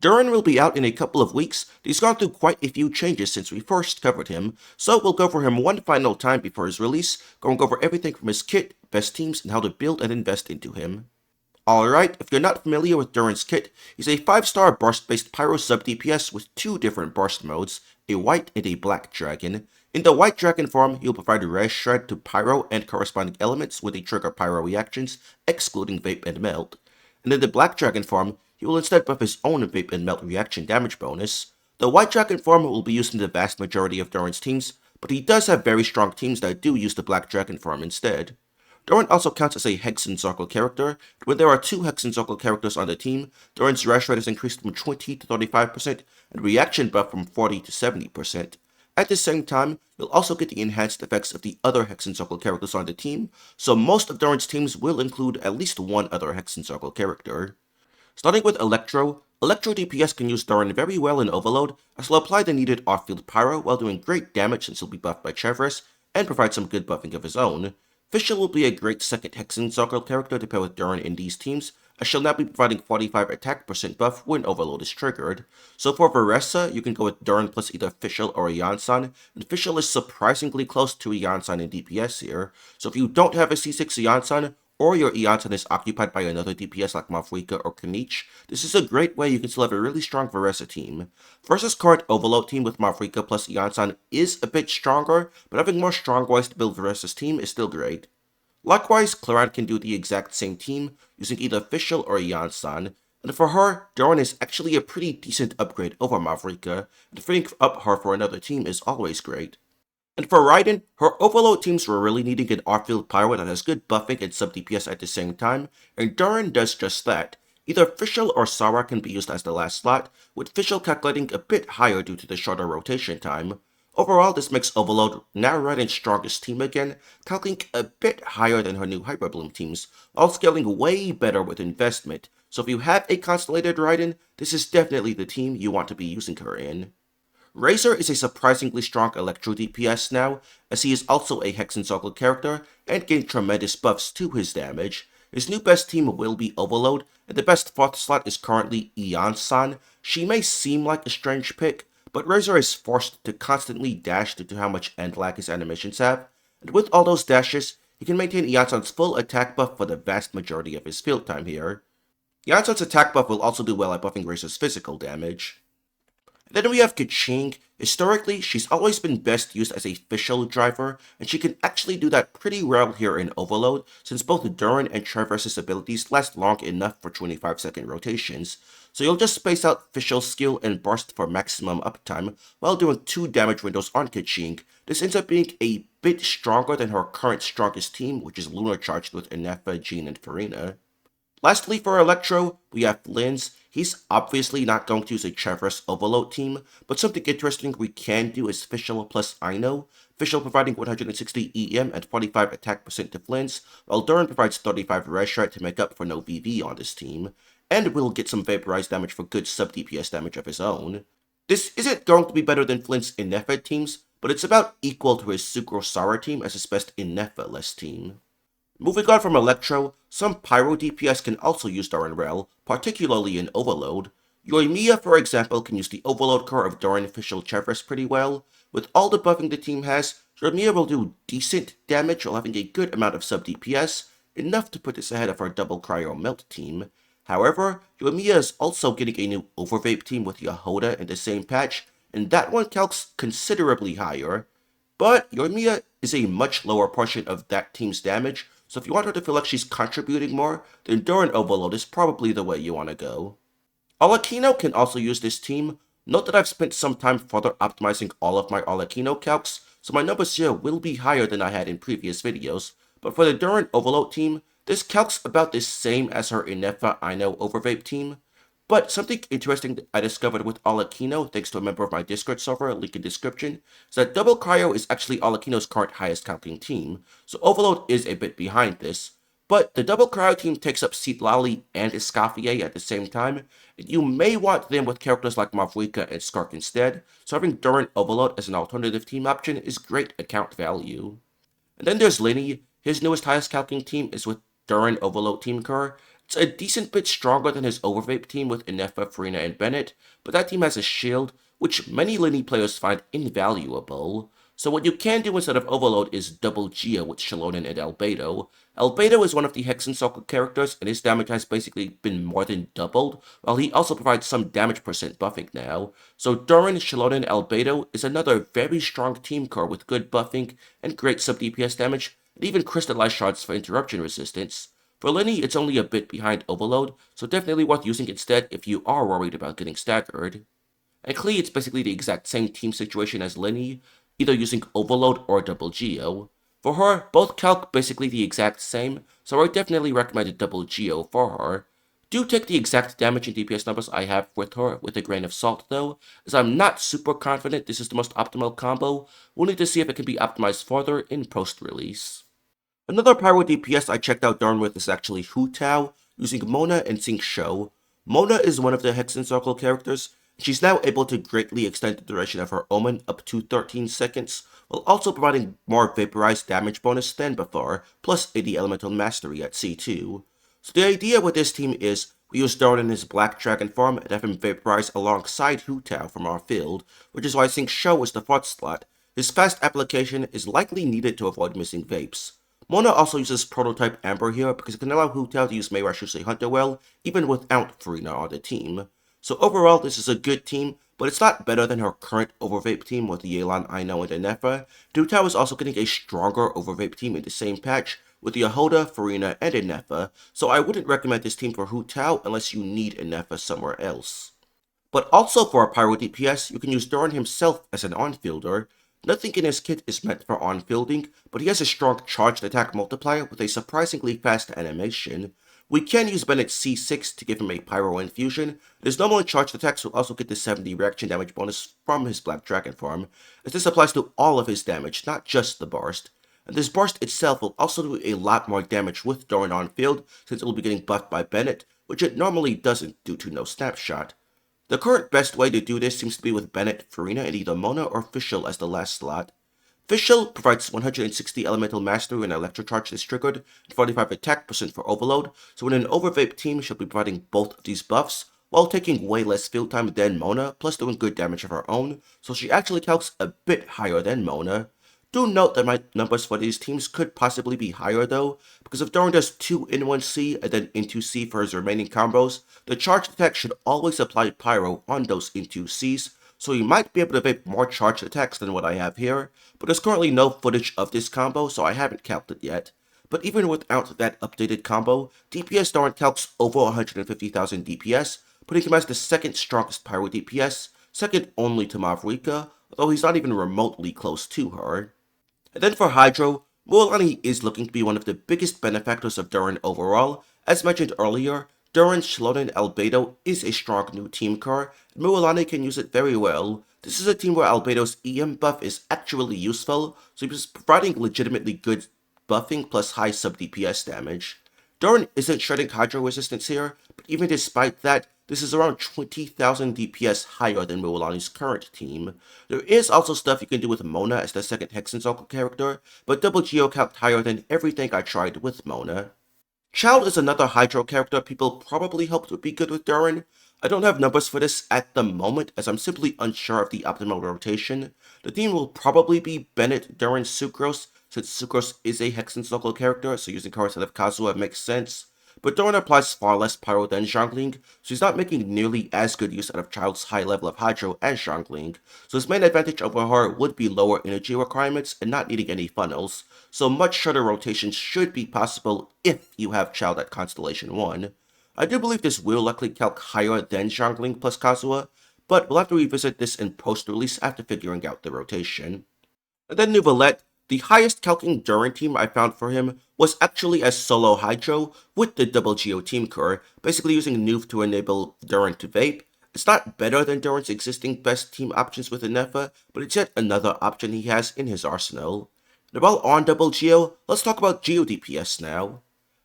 Durin will be out in a couple of weeks. He's gone through quite a few changes since we first covered him, so we'll go over him one final time before his release, going over everything from his kit, best teams, and how to build and invest into him. Alright, if you're not familiar with Durin's kit, he's a 5-star burst-based Pyro sub DPS with two different burst modes, a white and a black dragon. In the white dragon form, he'll provide res shred to Pyro and corresponding elements with a trigger Pyro reactions, excluding vape and melt. And in the black dragon form, he will instead buff his own vape and melt reaction damage bonus. The white dragon form will be used in the vast majority of Durin's teams, but he does have very strong teams that do use the black dragon form instead. Durin also counts as a Hexen Circle character, and when there are two Hexen Circle characters on the team, Durin's res rate is increased from 20 to 35% and reaction buff from 40 to 70%. At the same time, you'll also get the enhanced effects of the other Hexen Circle characters on the team, so most of Durin's teams will include at least one other Hexen Circle character. Starting with Electro DPS can use Durin very well in Overload, as he'll apply the needed off-field pyro while doing great damage since he'll be buffed by Chevres, and provide some good buffing of his own. Fischl will be a great second Hexen Circle character to pair with Durin in these teams, as she'll now be providing 45 attack percent buff when Overload is triggered. So for Varessa, you can go with Durin plus either Fischl or Jansan, and Fischl is surprisingly close to Jansan in DPS here, so if you don't have a C6 Jansan, or your Jansan is occupied by another DPS like Mavrika or Kanich, this is a great way you can still have a really strong Varessa team. Versus current Overload team with Mavrika plus Jansan is a bit stronger, but having more strong ways to build Varessa's team is still great. Likewise, Claran can do the exact same team, using either Fischl or Jansan, and for her, Durin is actually a pretty decent upgrade over Mavrika, and freeing up her for another team is always great. And for Raiden, her Overload teams were really needing an off-field pyro that has good buffing and sub-DPS at the same time, and Durin does just that. Either Fischl or Sara can be used as the last slot, with Fischl calculating a bit higher due to the shorter rotation time. Overall, this makes Overload now Raiden's strongest team again, calculating a bit higher than her new Hyperbloom teams, while scaling way better with investment, so if you have a Constellated Raiden, this is definitely the team you want to be using her in. Razor is a surprisingly strong Electro DPS now, as he is also a Hexen Circle character and gained tremendous buffs to his damage. His new best team will be Overload, and the best 4th slot is currently Eon-san. She may seem like a strange pick, but Razor is forced to constantly dash due to how much end lag his animations have, and with all those dashes, he can maintain Eon-san's full attack buff for the vast majority of his field time here. Eon-san's attack buff will also do well at buffing Razor's physical damage. Then we have Keqing. Historically, she's always been best used as a Fischl driver, and she can actually do that pretty well here in Overload, since both Durin and Chevres's abilities last long enough for 25-second rotations. So you'll just space out Fischl's skill and burst for maximum uptime, while doing 2 damage windows on Keqing. This ends up being a bit stronger than her current strongest team, which is Lunar charged with Inefa, Jean, and Farina. Lastly, for Electro, we have Linz. He's obviously not going to use a Chevres Overload team, but something interesting we can do is Fischl plus Ino. Fischl providing 160 EM and 45 attack percent to Linz, while Durin provides 35 res rate to make up for no VV on this team, and will get some vaporized damage for good sub-DPS damage of his own. This isn't going to be better than Flint's Inefa teams, but it's about equal to his Sucro Sara team as his best Inefa-less team. Moving on from Electro, some Pyro DPS can also use Durin Rel, particularly in Overload. Yoimiya, for example, can use the Overload core of Durin Fischl Chevres pretty well. With all the buffing the team has, Yoimiya will do decent damage while having a good amount of sub-DPS, enough to put this ahead of our double Cryo Melt team. However, Yoimiya is also getting a new Overvape team with Yahoda in the same patch, and that one calcs considerably higher. But Yoimiya is a much lower portion of that team's damage, so if you want her to feel like she's contributing more, then Durin Overload is probably the way you want to go. Alakino can also use this team. Note that I've spent some time further optimizing all of my Alakino calcs, so my numbers here will be higher than I had in previous videos, but for the Durin Overload team, this calcs about the same as her Inefa Ino Overvape team. But something interesting that I discovered with Alakino, thanks to a member of my Discord server, link in description, is that Double Cryo is actually Alakino's current highest counting team, so Overload is a bit behind this. But the Double Cryo team takes up Seatlali and Escoffier at the same time, and you may want them with characters like Mavrika and Skark instead, so having Durin Overload as an alternative team option is great account value. And then there's Linny. His newest highest counting team is with Durin Overload Team Core, It's a decent bit stronger than his Overvape team with Inefa, Farina, and Bennett, but that team has a shield, which many Linny players find invaluable. So what you can do instead of Overload is double Geo with Shalonen and Albedo. Albedo is one of the Hexen Circle characters, and his damage has basically been more than doubled, while he also provides some damage percent buffing now. So Durin, Shalonen, Albedo is another very strong team core with good buffing and great sub DPS damage, and even crystallized shards for interruption resistance. For Linny, it's only a bit behind Overload, so definitely worth using instead if you are worried about getting staggered. And Klee, it's basically the exact same team situation as Linny, either using Overload or Double Geo. For her, both calc basically the exact same, so I definitely recommend a Double Geo for her. Do take the exact damage and DPS numbers I have with her with a grain of salt though, as I'm not super confident this is the most optimal combo. We'll need to see if it can be optimized further in post-release. Another Pyro DPS I checked out Durin with is actually Hu Tao, using Mona and Sync Show. Mona is one of the Hexen Circle characters, and she's now able to greatly extend the duration of her Omen up to 13 seconds, while also providing more vaporized damage bonus than before, plus 80 Elemental Mastery at C2. So the idea with this team is we use Durin in his Black Dragon form and have him vaporize alongside Hu Tao from our field, which is why Sync Show is the 4th slot. His fast application is likely needed to avoid missing vapes. Mona also uses Prototype Amber here because it can allow Hu Tao to use Mei Rashu's Hunter well, even without Farina on the team. So overall, this is a good team, but it's not better than her current Overvape team with Yelan, Aino, and Inefa. Hu Tao is also getting a stronger Overvape team in the same patch with Yehoda, Farina, and Inefa, so I wouldn't recommend this team for Hu Tao unless you need Inefa somewhere else. But also for a Pyro DPS, you can use Durin himself as an on-fielder. Nothing in his kit is meant for on-fielding, but he has a strong charged attack multiplier with a surprisingly fast animation. We can use Bennett's C6 to give him a Pyro infusion. His normal and charged attacks will also get the 70 reaction damage bonus from his Black Dragon form, as this applies to all of his damage, not just the burst. And this burst itself will also do a lot more damage with Durin on field, since it will be getting buffed by Bennett, which it normally doesn't due to no snapshot. The current best way to do this seems to be with Bennett, Farina, and either Mona or Fischl as the last slot. Fischl provides 160 Elemental Mastery when Electro Charge is triggered, and 45 attack percent for Overload, so in an Overvape team she'll be providing both of these buffs, while taking way less field time than Mona, plus doing good damage of her own, so she actually calcs a bit higher than Mona. Do note that my numbers for these teams could possibly be higher though, because if Durin does 2 in 1C and then into C for his remaining combos, the charged attack should always apply Pyro on those into Cs, so you might be able to vape more charged attacks than what I have here, but there's currently no footage of this combo, so I haven't calced it yet. But even without that updated combo, DPS Durin calcs over 150,000 DPS, putting him as the second strongest Pyro DPS, second only to Mavrika, although he's not even remotely close to her. And then for Hydro, Mualani is looking to be one of the biggest benefactors of Durin overall. As mentioned earlier, Durin, Shalonen, Albedo is a strong new team car, and Mualani can use it very well. This is a team where Albedo's EM buff is actually useful, so he's providing legitimately good buffing plus high sub DPS damage. Durin isn't shredding Hydro resistance here, but even despite that, this is around 20,000 DPS higher than Mualani's current team. There is also stuff you can do with Mona as the second Hexen Circle character, but Double Geo calced higher than everything I tried with Mona. Child is another Hydro character people probably hoped would be good with Durin. I don't have numbers for this at the moment, as I'm simply unsure of the optimal rotation. The team will probably be Bennett, Durin, Sucrose, since Sucrose is a Hexen Circle character, so using her instead of Kazuha makes sense. But Durin applies far less Pyro than Zhongling, so he's not making nearly as good use out of Child's high level of Hydro as Zhongling, so his main advantage over her would be lower energy requirements and not needing any funnels, so much shorter rotations should be possible if you have Child at Constellation 1. I do believe this will likely calc higher than Zhongling plus Kazuha, but we'll have to revisit this in post-release after figuring out the rotation. And then Neuvillette, the highest calcing Durin team I found for him was actually as solo Hydro with the Double Geo team core, basically using Neuv to enable Durin to vape. It's not better than Durin's existing best team options with Inefa, but it's yet another option he has in his arsenal. And while on Double Geo, let's talk about Geo DPS now.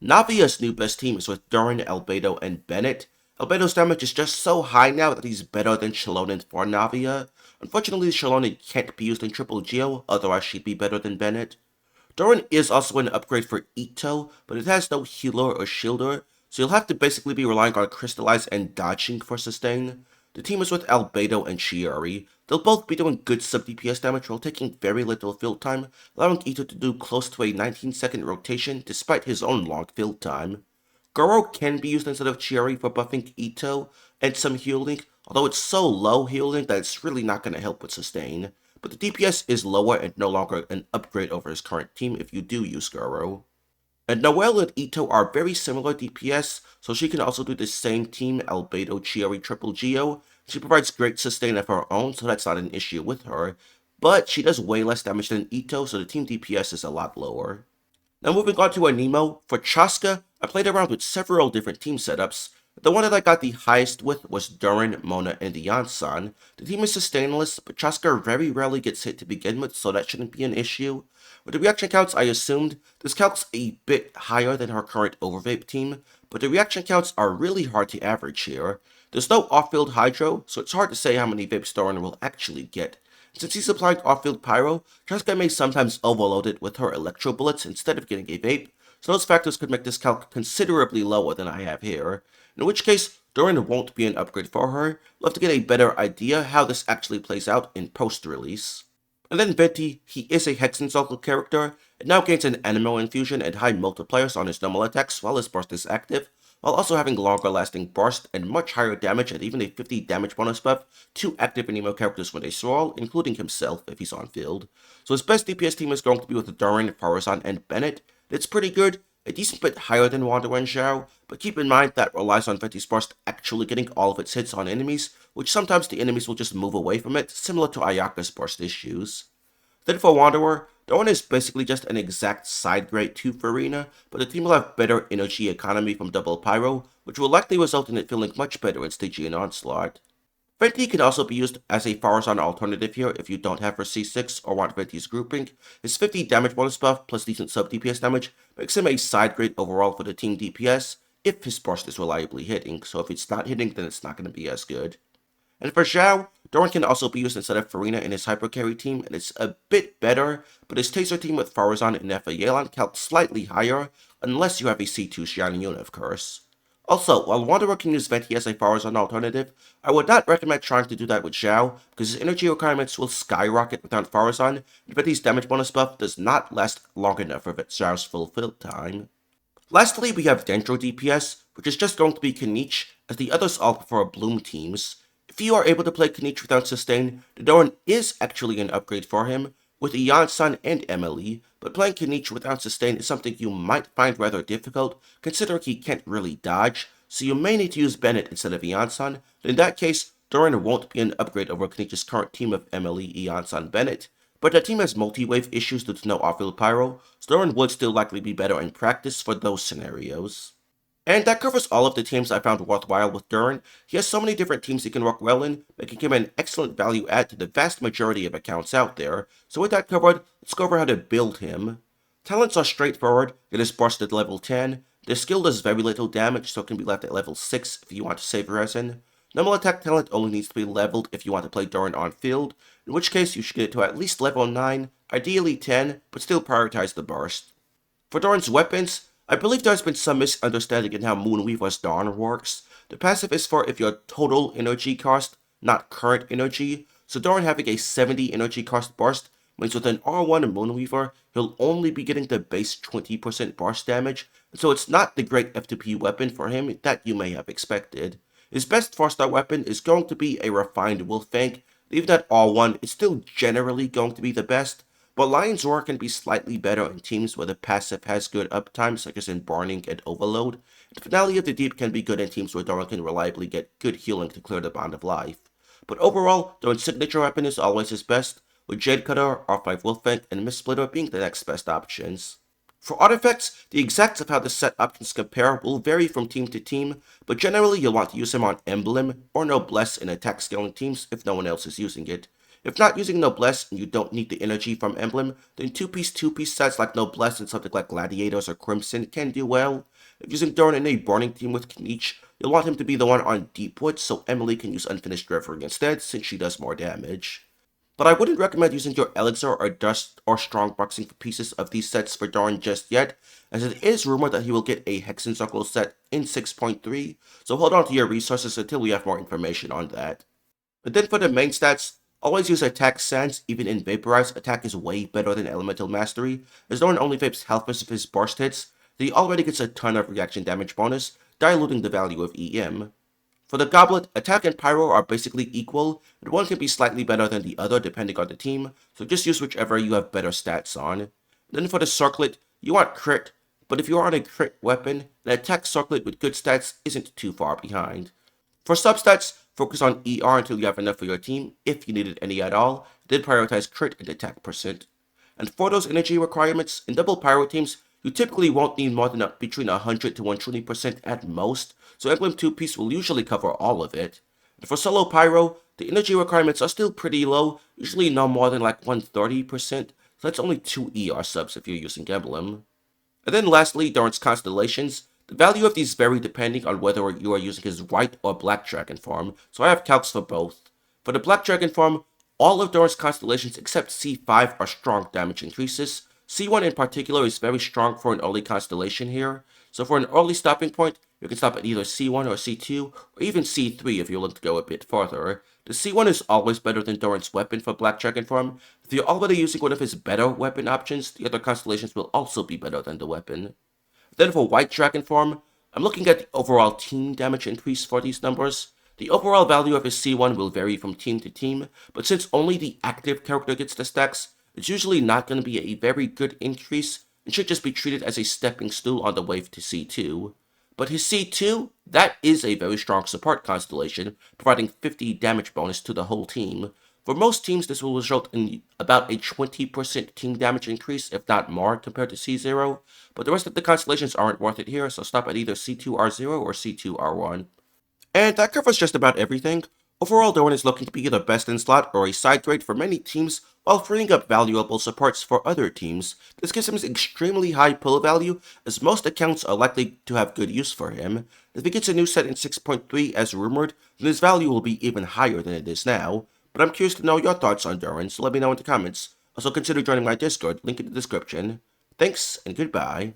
Navia's new best team is with Durin, Albedo, and Bennett. Albedo's damage is just so high now that he's better than Shalonen for Navia. Unfortunately, Shalonen can't be used in Triple Geo, otherwise she'd be better than Bennett. Durin is also an upgrade for Ito, but it has no healer or shielder, so you'll have to basically be relying on Crystallize and dodging for sustain. The team is with Albedo and Chiari. They'll both be doing good sub DPS damage while taking very little field time, allowing Ito to do close to a 19-second rotation despite his own long field time. Goro can be used instead of Chiari for buffing Ito and some healing, although it's so low healing that it's really not going to help with sustain. But the DPS is lower and no longer an upgrade over his current team if you do use Goro. And Noel and Ito are very similar DPS, so she can also do the same team Albedo Chiari Triple Geo. She provides great sustain of her own, so that's not an issue with her, but she does way less damage than Ito, so the team DPS is a lot lower. Now moving on to Anemo, for Chaska, I played around with several different team setups. The one that I got the highest with was Durin, Mona, and the Yansan. The team is sustainless, but Chaska very rarely gets hit to begin with, so that shouldn't be an issue. With the reaction counts, I assumed this Calcs a bit higher than her current Overvape team, but the reaction counts are really hard to average here. There's no off-field Hydro, so it's hard to say how many vapes Durin will actually get. Since he's applying off-field Pyro, Chaska may sometimes overload it with her Electro Bullets instead of getting a vape, so those factors could make this calc considerably lower than I have here, in which case Durin won't be an upgrade for her. We'll have to get a better idea how this actually plays out in post-release. And then Venti, he is a Hexen Circle character, and now gains an Anemo infusion and high multipliers on his normal attacks while his burst is active, while also having longer lasting burst and much higher damage and even a 50 damage bonus buff to active Anemo characters when they sprawl, including himself if he's on field. So his best DPS team is going to be with Durin, Farazan, and Bennett. It's pretty good, a decent bit higher than Wanderer and Zhao, but keep in mind that relies on Venti's burst actually getting all of its hits on enemies, which sometimes the enemies will just move away from it, similar to Ayaka's burst issues. Then for Wanderer, Durin is basically just an exact side grade to Farina, but the team will have better energy economy from double Pyro, which will likely result in it feeling much better in Stygian Onslaught. Venti can also be used as a Farazan alternative here if you don't have her C6 or want Venti's grouping. His 50 damage bonus buff plus decent sub DPS damage makes him a side grade overall for the team DPS if his burst is reliably hitting, so if it's not hitting then it's not going to be as good. And for Zhao, Durin can also be used instead of Farina in his hyper carry team, and it's a bit better, but his Taser team with Farazan and Nefa Yelan calcs slightly higher, unless you have a C2 Shining Yun, of course. Also, while Wanderer can use Venti as a Farazan alternative, I would not recommend trying to do that with Zhao, because his energy requirements will skyrocket without Farazan, and Venti's damage bonus buff does not last long enough for Zhao's full field time. Lastly, we have Dendro DPS, which is just going to be Kanich, as the others all prefer Bloom teams. If you are able to play Kanich without sustain, the Durin is actually an upgrade for him, with Yansan and Emily, but playing Kanich without sustain is something you might find rather difficult, considering he can't really dodge, so you may need to use Bennett instead of Yansan. In that case, Durin won't be an upgrade over Kanich's current team of Emily, Yansan, Bennett, but the team has multi-wave issues due to no off-field Pyro, so Durin would still likely be better in practice for those scenarios. And that covers all of the teams I found worthwhile with Durin. He has so many different teams he can work well in, making him an excellent value add to the vast majority of accounts out there. So with that covered, let's go over how to build him. Talents are straightforward. It is burst at level 10. The skill does very little damage, so it can be left at level 6 if you want to save resin. Normal attack talent only needs to be leveled if you want to play Durin on field, in which case you should get it to at least level 9, ideally 10, but still prioritize the burst. For Durin's weapons, I believe there's been some misunderstanding in how Moonweaver's Dawn works. The passive is for if your total energy cost, not current energy, so Durin having a 70 energy cost burst means with an R1 Moonweaver, he'll only be getting the base 20% burst damage, so it's not the great F2P weapon for him that you may have expected. His best 4-star weapon is going to be a refined Wolffang. Even at R1, it's still generally going to be the best, but Lion's Roar can be slightly better in teams where the passive has good uptime, such as in Burning and Overload. The Finale of the Deep can be good in teams where Durin can reliably get good healing to clear the Bond of Life. But overall, Durin's signature weapon is always his best, with Jade Cutter, R5 Wolffang, and Mist Splitter being the next best options. For artifacts, the exacts of how the set options compare will vary from team to team, but generally you'll want to use him on Emblem or Noblesse in attack scaling teams if no one else is using it. If not using Noblesse and you don't need the energy from Emblem, then 2-piece sets like Noblesse and something like Gladiators or Crimson can do well. If using Durin in a Burning team with Kanich, you'll want him to be the one on Deepwood so Emily can use Unfinished Reverie instead since she does more damage. but I wouldn't recommend using your Elixir or Dust or Strong Boxing for pieces of these sets for Durin just yet, as it is rumored that he will get a Hexen Circle set in 6.3, so hold on to your resources until we have more information on that. But then for the main stats, always use Attack Sans. Even in Vaporize, attack is way better than Elemental Mastery, as Durin only vapes half of his burst hits, so he already gets a ton of reaction damage bonus, diluting the value of EM. For the Goblet, Attack and Pyro are basically equal, and one can be slightly better than the other depending on the team, so just use whichever you have better stats on. Then for the Circlet, you want Crit, but if you are on a Crit weapon, the Attack Circlet with good stats isn't too far behind. For substats, focus on ER until you have enough for your team, if you needed any at all, then prioritize Crit and Attack percent. And for those energy requirements, in double Pyro teams, you typically won't need more than between 100 to 120% at most, so Emblem 2-piece will usually cover all of it. And for solo Pyro, the energy requirements are still pretty low, usually no more than like 130%, so that's only 2 ER subs if you're using Emblem. And then lastly, Durin's Constellations. The value of these vary depending on whether you are using his white or black dragon form, so I have calcs for both. For the black dragon form, all of Durin's Constellations except C5 are strong damage increases. C1 in particular is very strong for an early constellation here, so for an early stopping point, you can stop at either C1 or C2, or even C3 if you're willing to go a bit further. The C1 is always better than Durin's weapon for Black Dragon form. If you're already using one of his better weapon options, the other constellations will also be better than the weapon. Then for White Dragon form, I'm looking at the overall team damage increase for these numbers. The overall value of his C1 will vary from team to team, but since only the active character gets the stacks, it's usually not going to be a very good increase and should just be treated as a stepping stool on the way to C2. But his C2, that is a very strong support constellation, providing 50 damage bonus to the whole team. For most teams, this will result in about a 20% team damage increase, if not more, compared to C0, but the rest of the constellations aren't worth it here, so stop at either C2R0 or C2R1. And that covers just about everything. Overall, Durin is looking to be either best in slot or a side grade for many teams, while freeing up valuable supports for other teams. This gives him extremely high pull value, as most accounts are likely to have good use for him. If he gets a new set in 6.3 as rumored, then his value will be even higher than it is now. But I'm curious to know your thoughts on Durin, so let me know in the comments. Also consider joining my Discord, link in the description. Thanks, and goodbye.